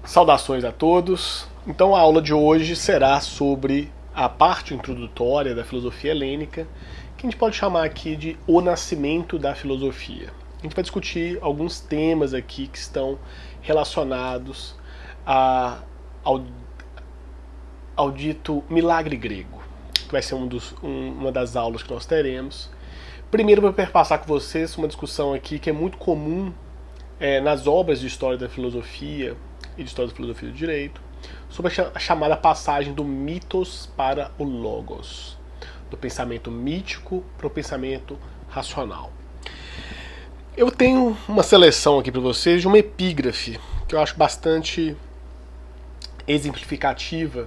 Saudações a todos. Então a aula de hoje será sobre a parte introdutória da filosofia helênica, que a gente pode chamar aqui de o nascimento da filosofia. A gente vai discutir alguns temas aqui que estão relacionados ao dito milagre grego, que vai ser uma das aulas que nós teremos. Primeiro, vou perpassar com vocês uma discussão aqui que é muito comum nas obras de história da filosofia e de história da filosofia do direito, sobre a chamada passagem do mitos para o logos, do pensamento mítico para o pensamento racional. Eu tenho uma seleção aqui para vocês de uma epígrafe que eu acho bastante exemplificativa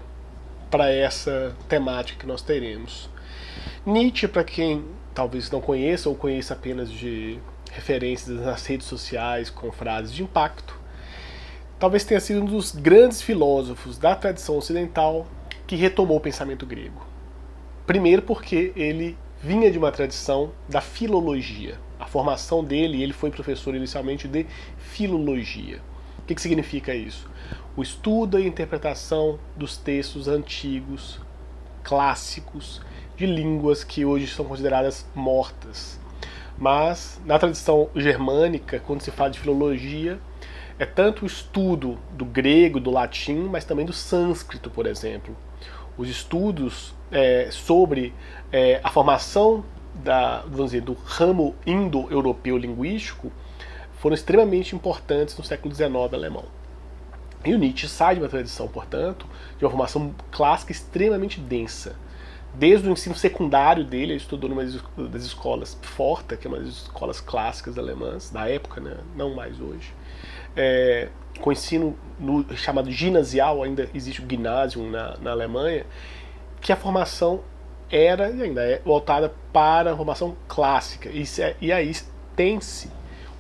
para essa temática que nós teremos. Nietzsche, para quem talvez não conheça ou conheça apenas de referências nas redes sociais com frases de impacto, talvez tenha sido um dos grandes filósofos da tradição ocidental que retomou o pensamento grego. Primeiro porque ele vinha de uma tradição da filologia. A formação dele, ele foi professor inicialmente de filologia. O que significa isso? O estudo e interpretação dos textos antigos, clássicos, de línguas que hoje são consideradas mortas. Mas na tradição germânica, quando se fala de filologia, é tanto o estudo do grego, do latim, mas também do sânscrito, por exemplo. Os estudos sobre a formação vamos dizer, do ramo indo-europeu linguístico foram extremamente importantes no século XIX alemão. E o Nietzsche sai de uma tradição, portanto, de uma formação clássica extremamente densa. Desde o ensino secundário dele, ele estudou numa das escolas Pforta, que é uma das escolas clássicas alemãs, da época, né? Não mais hoje. Com ensino chamado ginasial, ainda existe o Gymnasium na Alemanha, que a formação era e ainda é voltada para a formação clássica. E aí tem-se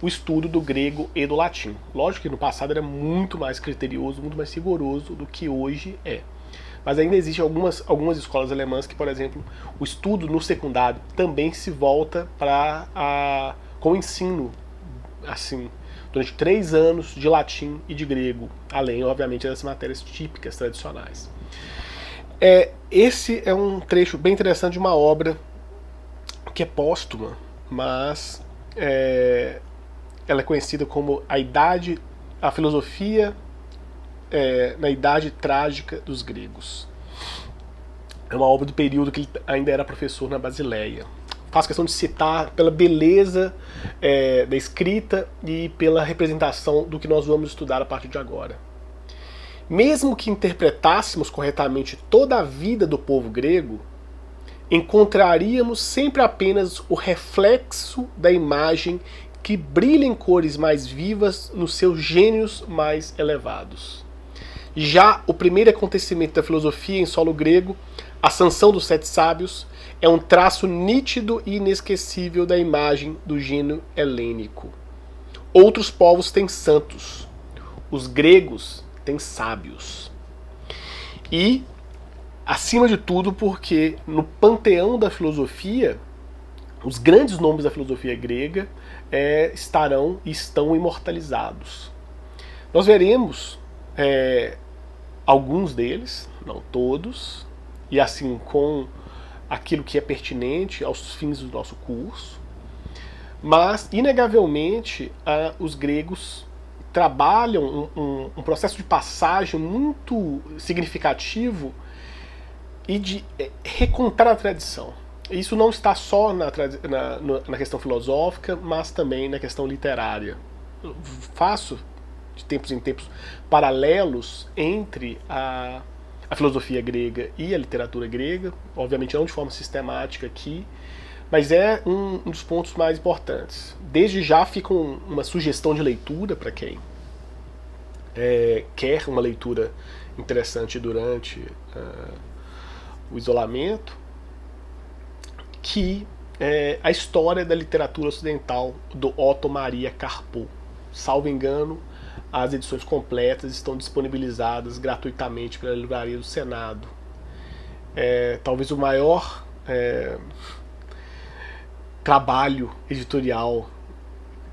o estudo do grego e do latim. Lógico que no passado era muito mais criterioso, muito mais rigoroso do que hoje é. Mas ainda existem algumas escolas alemãs que, por exemplo, o estudo no secundário também se volta com o ensino, assim, durante 3 anos de latim e de grego, além, obviamente, das matérias típicas tradicionais. Esse é um trecho bem interessante de uma obra que é póstuma, mas ela é conhecida como a filosofia na Idade Trágica dos Gregos. É uma obra do período que ele ainda era professor na Basileia. Faço questão de citar pela beleza da escrita e pela representação do que nós vamos estudar a partir de agora. Mesmo que interpretássemos corretamente toda a vida do povo grego, encontraríamos sempre apenas o reflexo da imagem que brilha em cores mais vivas nos seus gênios mais elevados. Já o primeiro acontecimento da filosofia em solo grego, a sanção dos 7 sábios, é um traço nítido e inesquecível da imagem do gênio helênico. Outros povos têm santos, os gregos têm sábios. E, acima de tudo, porque no panteão da filosofia, os grandes nomes da filosofia grega estarão e estão imortalizados. Nós veremos alguns deles, não todos, e assim com aquilo que é pertinente aos fins do nosso curso, mas inegavelmente os gregos trabalham um processo de passagem muito significativo e de recontar a tradição. Isso não está só na questão filosófica, mas também na questão literária. Eu faço de tempos em tempos paralelos entre a filosofia grega e a literatura grega, obviamente não de forma sistemática aqui, mas é um dos pontos mais importantes. Desde já fica uma sugestão de leitura para quem quer uma leitura interessante durante o isolamento, que é a história da literatura ocidental do Otto Maria Carpo. Salvo engano, as edições completas estão disponibilizadas gratuitamente pela Livraria do Senado. Talvez o maior trabalho editorial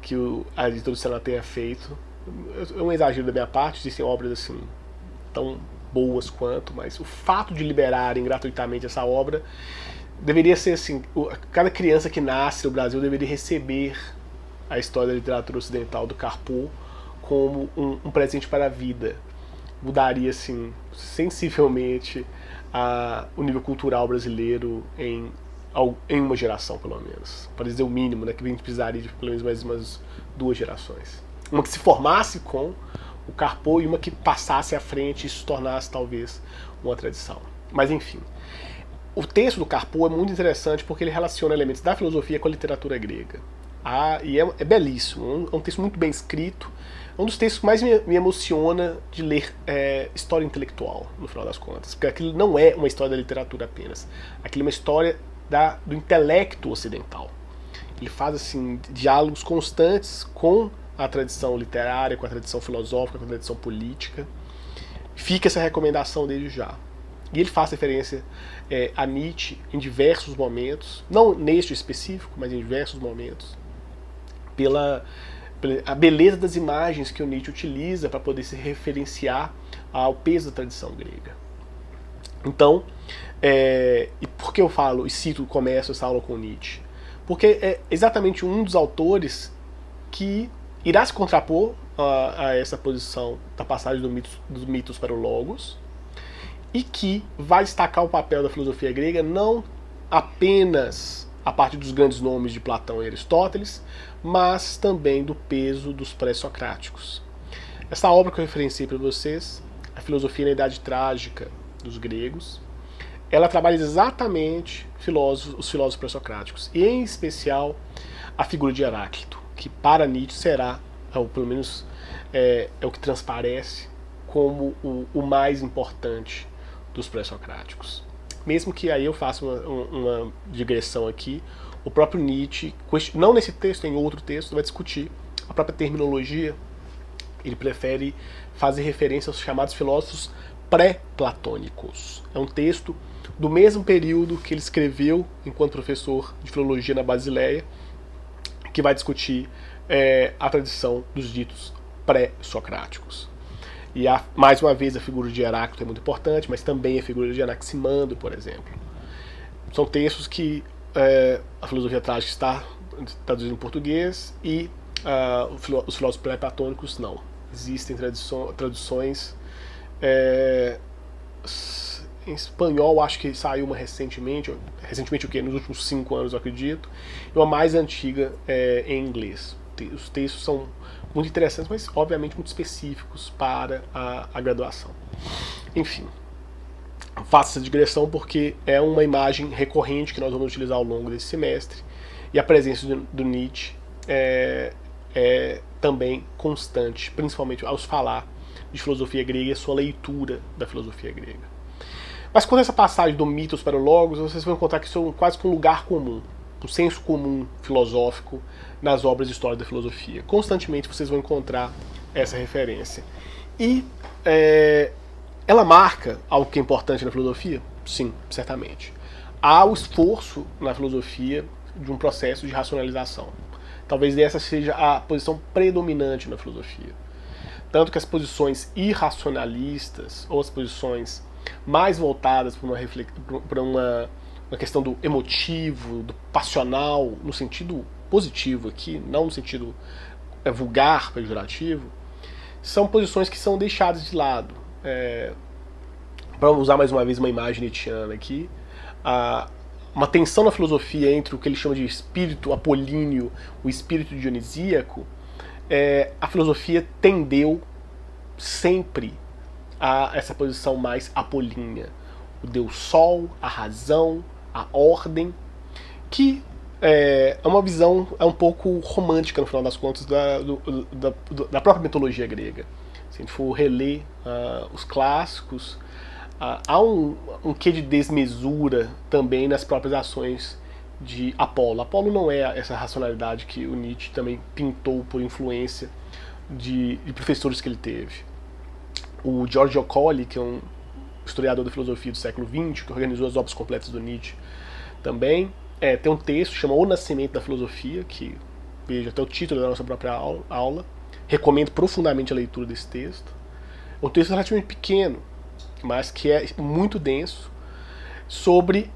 que a editora do Senado tenha feito é um exagero da minha parte, existem obras assim tão boas quanto, mas o fato de liberarem gratuitamente essa obra deveria ser assim, cada criança que nasce no Brasil deveria receber a história da literatura ocidental do Carpo como um presente para a vida. Mudaria assim sensivelmente o nível cultural brasileiro em uma geração, pelo menos. Para dizer o mínimo, né, que a gente precisaria de pelo menos mais umas 2 gerações. Uma que se formasse com o Carpo e uma que passasse à frente e se tornasse talvez uma tradição. Mas enfim, o texto do Carpo é muito interessante porque ele relaciona elementos da filosofia com a literatura grega. E é belíssimo, é um texto muito bem escrito, é um dos textos que mais me emociona de ler história intelectual, no final das contas, porque aquilo não é uma história da literatura apenas, aquilo é uma história do intelecto ocidental. Ele faz assim diálogos constantes com a tradição literária, com a tradição filosófica, com a tradição política. Fica essa recomendação desde já. E ele faz referência a Nietzsche em diversos momentos, não neste específico, mas em diversos momentos, pela a beleza das imagens que o Nietzsche utiliza para poder se referenciar ao peso da tradição grega. Então, e por que eu falo e cito, começo essa aula com Nietzsche? Porque é exatamente um dos autores que irá se contrapor a essa posição da passagem dos mitos para o Logos, e que vai destacar o papel da filosofia grega não apenas a partir dos grandes nomes de Platão e Aristóteles, mas também do peso dos pré-socráticos. Essa obra que eu referenciei para vocês, A Filosofia na Idade Trágica dos Gregos, ela trabalha exatamente os filósofos pré-socráticos, e em especial a figura de Heráclito, que para Nietzsche será, ou pelo menos é o que transparece, como o mais importante dos pré-socráticos. Mesmo que aí eu faça uma digressão aqui, o próprio Nietzsche, não nesse texto, em outro texto, vai discutir a própria terminologia. Ele prefere fazer referência aos chamados filósofos pré-platônicos. É um texto do mesmo período que ele escreveu enquanto professor de filologia na Basileia, que vai discutir a tradição dos ditos pré-socráticos. E mais uma vez a figura de Heráclito é muito importante, mas também a figura de Anaximandro, por exemplo. São textos que a filosofia trágica está traduzindo em português e os filósofos pré-platônicos não. Existem traduções em espanhol, acho que saiu uma recentemente o quê? Nos últimos 5 anos, eu acredito, e uma mais antiga em inglês. Os textos são muito interessantes, mas obviamente muito específicos para a graduação. Enfim, faço essa digressão porque é uma imagem recorrente que nós vamos utilizar ao longo desse semestre, e a presença do Nietzsche é também constante, principalmente ao falar de filosofia grega e a sua leitura da filosofia grega. Mas quando essa passagem do mitos para o Logos, vocês vão encontrar que isso é quase que um lugar comum, um senso comum filosófico nas obras de história da filosofia. Constantemente vocês vão encontrar essa referência. E ela marca algo que é importante na filosofia? Sim, certamente. Há o esforço na filosofia de um processo de racionalização. Talvez essa seja a posição predominante na filosofia. Tanto que as posições irracionalistas, ou as posições mais voltadas para uma questão do emotivo, do passional, no sentido positivo aqui, não no sentido vulgar, pejorativo, são posições que são deixadas de lado. Para usar mais uma vez uma imagem nietzschiana aqui, uma tensão na filosofia entre o que ele chama de espírito apolíneo, o espírito dionisíaco, a filosofia tendeu sempre a essa posição mais apolínea. O Deus Sol, a razão, a ordem, que é uma visão um pouco romântica, no final das contas, da própria mitologia grega. Se a gente for reler os clássicos, há um quê de desmesura também nas próprias ações de Apolo. Apolo não é essa racionalidade que o Nietzsche também pintou por influência de professores que ele teve. O Giorgio Colli, que é um historiador da filosofia do século XX, que organizou as obras completas do Nietzsche também, tem um texto que chama O Nascimento da Filosofia, que, veja, até o título da nossa própria aula, recomendo profundamente a leitura desse texto. É um texto relativamente pequeno, mas que é muito denso, sobre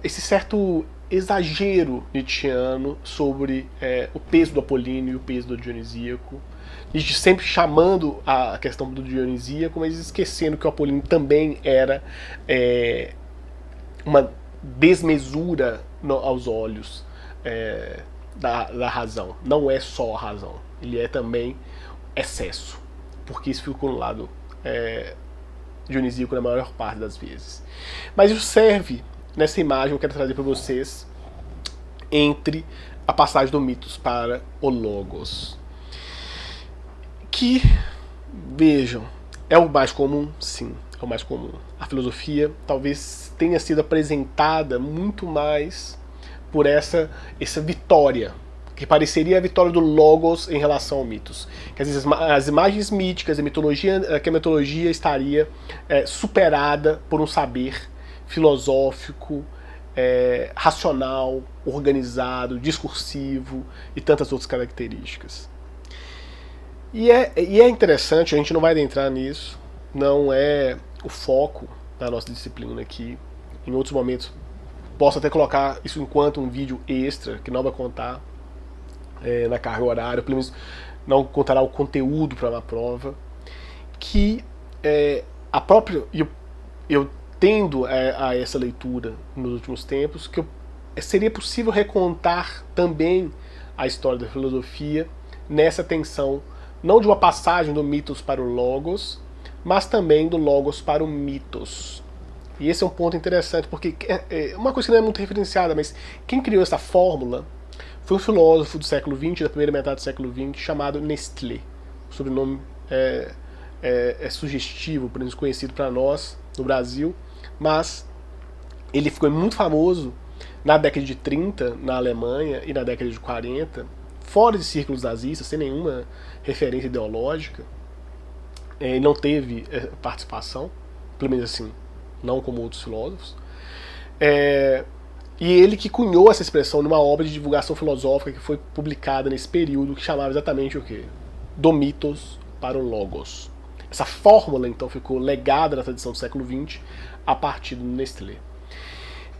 esse certo exagero nietzschiano sobre o peso do apolíneo e o peso do dionisíaco. Nietzsche sempre chamando a questão do dionisíaco, mas esquecendo que o apolíneo também era uma desmesura aos olhos da razão. Não é só a razão, ele é também excesso, porque isso ficou no lado dionisíaco na maior parte das vezes. Mas isso serve, nessa imagem que eu quero trazer para vocês, entre a passagem do mitos para o logos. Que, vejam, é o mais comum? Sim, é o mais comum. A filosofia talvez tenha sido apresentada muito mais por essa vitória, que pareceria a vitória do logos em relação ao mitos. Quer dizer, as imagens míticas, a mitologia estaria superada por um saber filosófico, racional, organizado, discursivo e tantas outras características. E é interessante, a gente não vai adentrar nisso, não é o foco da nossa disciplina aqui. Em outros momentos posso até colocar isso enquanto um vídeo extra, que não vai contar na carga horária, pelo menos não contará o conteúdo para uma prova, que a própria... Eu tendo a essa leitura nos últimos tempos, que seria possível recontar também a história da filosofia nessa tensão, não de uma passagem do mitos para o logos, mas também do logos para o mitos. E esse é um ponto interessante, porque uma coisa que não é muito referenciada, mas quem criou essa fórmula foi um filósofo do século XX, da primeira metade do século XX, chamado Nestlé. O sobrenome é sugestivo, por menos conhecido para nós no Brasil, mas ele ficou muito famoso na década de 30 na Alemanha e na década de 40, fora de círculos nazistas, sem nenhuma referência ideológica. Ele não teve participação, pelo menos assim, não como outros filósofos. E ele que cunhou essa expressão numa obra de divulgação filosófica que foi publicada nesse período, que chamava exatamente o quê? Do mitos para o logos. Essa fórmula, então, ficou legada na tradição do século XX a partir do Nestlé.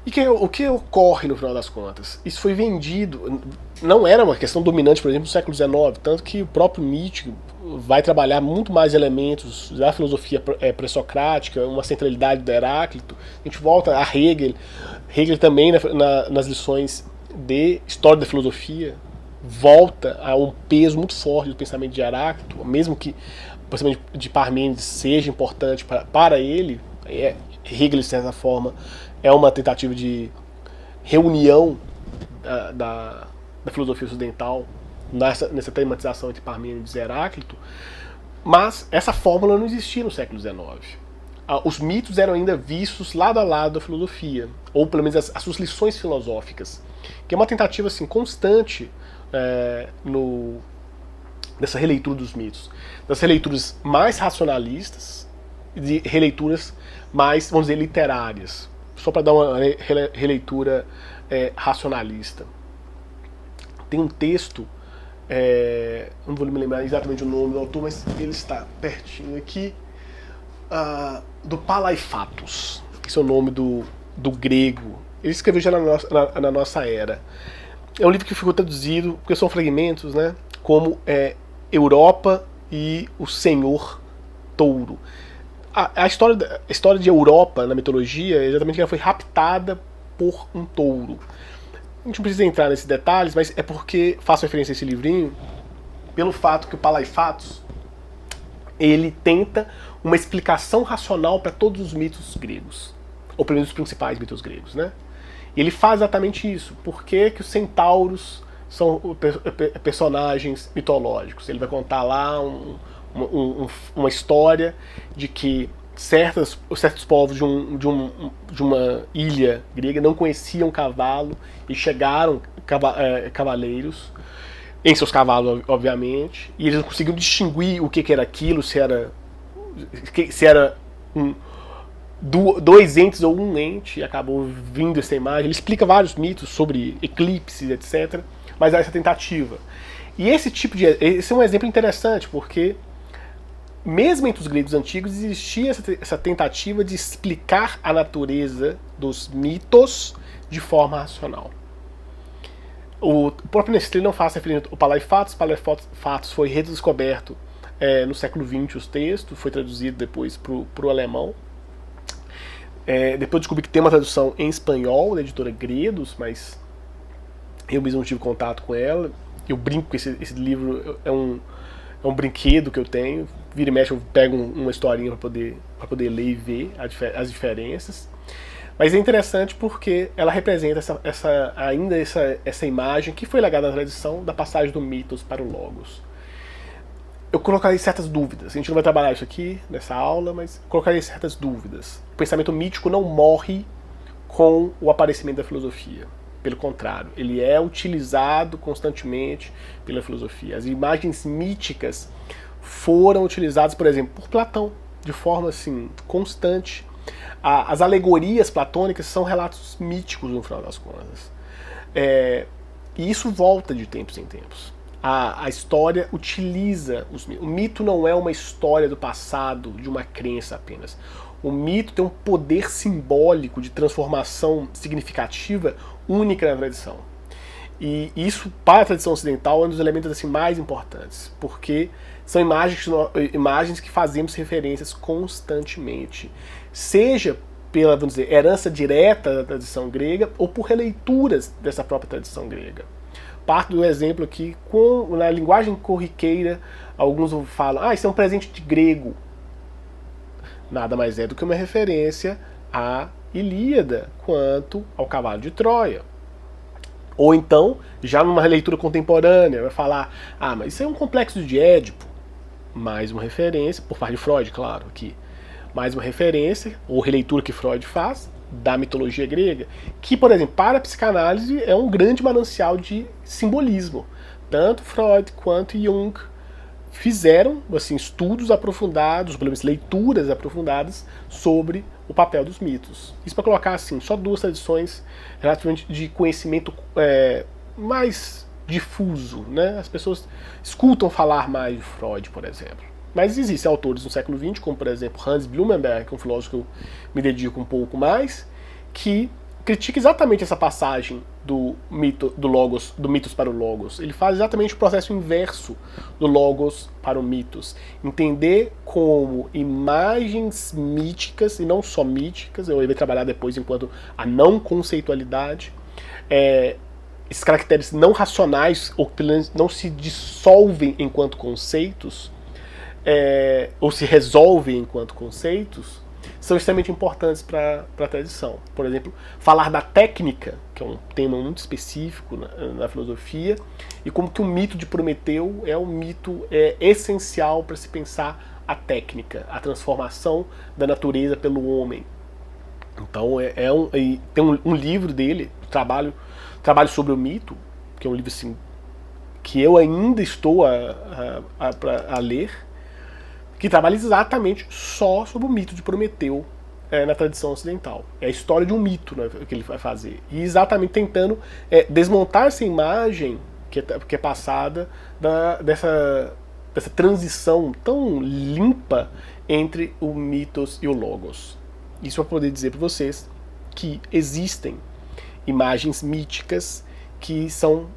E o que ocorre no final das contas? Isso foi vendido, não era uma questão dominante, por exemplo, no século XIX, tanto que o próprio Nietzsche vai trabalhar muito mais elementos da filosofia pré-socrática, uma centralidade do Heráclito. A gente volta a Hegel. Hegel também, nas lições de História da Filosofia, volta a um peso muito forte do pensamento de Heráclito, mesmo que o pensamento de Parmênides seja importante para ele. Hegel, de certa forma, é uma tentativa de reunião da filosofia ocidental nessa tematização entre Parmênides e Heráclito, mas essa fórmula não existia no século XIX. Os mitos eram ainda vistos lado a lado da filosofia, ou pelo menos as suas lições filosóficas, que é uma tentativa assim, constante dessa releitura dos mitos, das releituras mais racionalistas e de releituras mais, vamos dizer, literárias, só para dar uma releitura racionalista. Tem um texto, não vou me lembrar exatamente o nome do autor, mas ele está pertinho aqui, do Palaifatos, esse é o nome do grego. Ele escreveu já na nossa era. É um livro que ficou traduzido, porque são fragmentos, né, como Europa e o Senhor Touro. A história de Europa na mitologia é exatamente que ela foi raptada por um touro. A gente não precisa entrar nesses detalhes, mas é porque faço referência a esse livrinho pelo fato que o Palaifatos ele tenta uma explicação racional para todos os mitos gregos, ou pelo menos os principais mitos gregos, né? E ele faz exatamente isso. Por que os centauros são personagens mitológicos? Ele vai contar lá uma história de que certos povos de uma ilha grega não conheciam cavalo e chegaram cavaleiros em seus cavalos, obviamente, e eles não conseguiam distinguir o que era aquilo, se era dois entes ou um ente, e acabou vindo essa imagem. Ele explica vários mitos sobre eclipses, etc., mas há essa tentativa. E esse é um exemplo interessante, porque mesmo entre os gregos antigos existia essa tentativa de explicar a natureza dos mitos de forma racional. O próprio Nestlé não faz referência ao Palaifatos. Palaifatos foi redescoberto no século XX, os textos, foi traduzido depois para o alemão. Depois descobri que tem uma tradução em espanhol, da editora Gredos, mas eu mesmo não tive contato com ela. Eu brinco que esse livro é um brinquedo que eu tenho. Vira e mexe eu pego uma historinha para poder ler e ver as diferenças. Mas é interessante porque ela representa essa imagem que foi legada na tradição da passagem do mitos para o logos. Eu colocarei certas dúvidas. A gente não vai trabalhar isso aqui nessa aula, mas colocarei certas dúvidas. O pensamento mítico não morre com o aparecimento da filosofia. Pelo contrário, ele é utilizado constantemente pela filosofia. As imagens míticas foram utilizadas, por exemplo, por Platão, de forma assim, constante. As alegorias platônicas são relatos míticos, no final das contas. E isso volta de tempos em tempos. A história utiliza os mitos. O mito não é uma história do passado, de uma crença apenas. O mito tem um poder simbólico de transformação significativa única na tradição. E isso, para a tradição ocidental, é um dos elementos assim, mais importantes, porque são imagens que fazemos referências constantemente, seja pela, vamos dizer, herança direta da tradição grega ou por releituras dessa própria tradição grega. Parto do exemplo aqui, na linguagem corriqueira, alguns falam, isso é um presente de grego. Nada mais é do que uma referência à Ilíada quanto ao cavalo de Troia. Ou então, já numa releitura contemporânea, vai falar, mas isso é um complexo de Édipo. Mais uma referência, por parte de Freud, claro, aqui. Mais uma referência, ou releitura que Freud faz, da mitologia grega, que, por exemplo, para a psicanálise é um grande manancial de simbolismo. Tanto Freud quanto Jung fizeram assim, estudos aprofundados, pelo menos leituras aprofundadas sobre o papel dos mitos. Isso para colocar assim, só duas tradições relativamente de conhecimento mais difuso, né? As pessoas escutam falar mais de Freud, por exemplo. Mas existem autores no século XX, como por exemplo Hans Blumenberg, que é um filósofo que eu me dedico um pouco mais, que critica exatamente essa passagem do mitos para o logos. Ele faz exatamente o processo inverso do logos para o mitos. Entender como imagens míticas, e não só míticas, eu irei trabalhar depois enquanto a não conceitualidade, esses caracteres não racionais, ou pelo menos não se dissolvem enquanto conceitos, ou se resolvem enquanto conceitos, são extremamente importantes para a tradição. Por exemplo, falar da técnica, que é um tema muito específico na filosofia, e como que o mito de Prometeu é um mito essencial para se pensar a técnica, a transformação da natureza pelo homem. Então tem um livro dele, trabalho sobre o mito, que é um livro assim, que eu ainda estou a ler, que trabalha exatamente só sobre o mito de Prometeu na tradição ocidental. É a história de um mito, né, que ele vai fazer. E exatamente tentando desmontar essa imagem que é passada dessa transição tão limpa entre o mitos e o logos. Isso para poder dizer para vocês que existem imagens míticas que são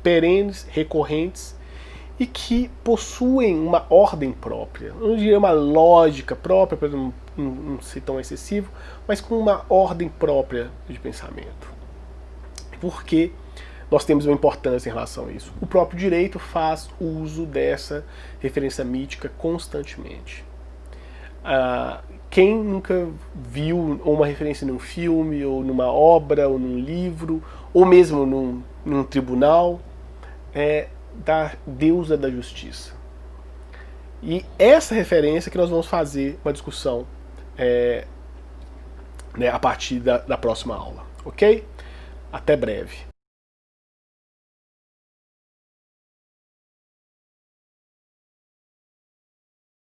perenes, recorrentes, e que possuem uma ordem própria. Eu não diria uma lógica própria, para não ser tão excessivo, mas com uma ordem própria de pensamento. Porque nós temos uma importância em relação a isso. O próprio direito faz uso dessa referência mítica constantemente. Quem nunca viu uma referência num filme, ou numa obra, ou num livro, ou mesmo num tribunal, da deusa da justiça. E essa referência que nós vamos fazer uma discussão a partir da próxima aula, ok? Até breve.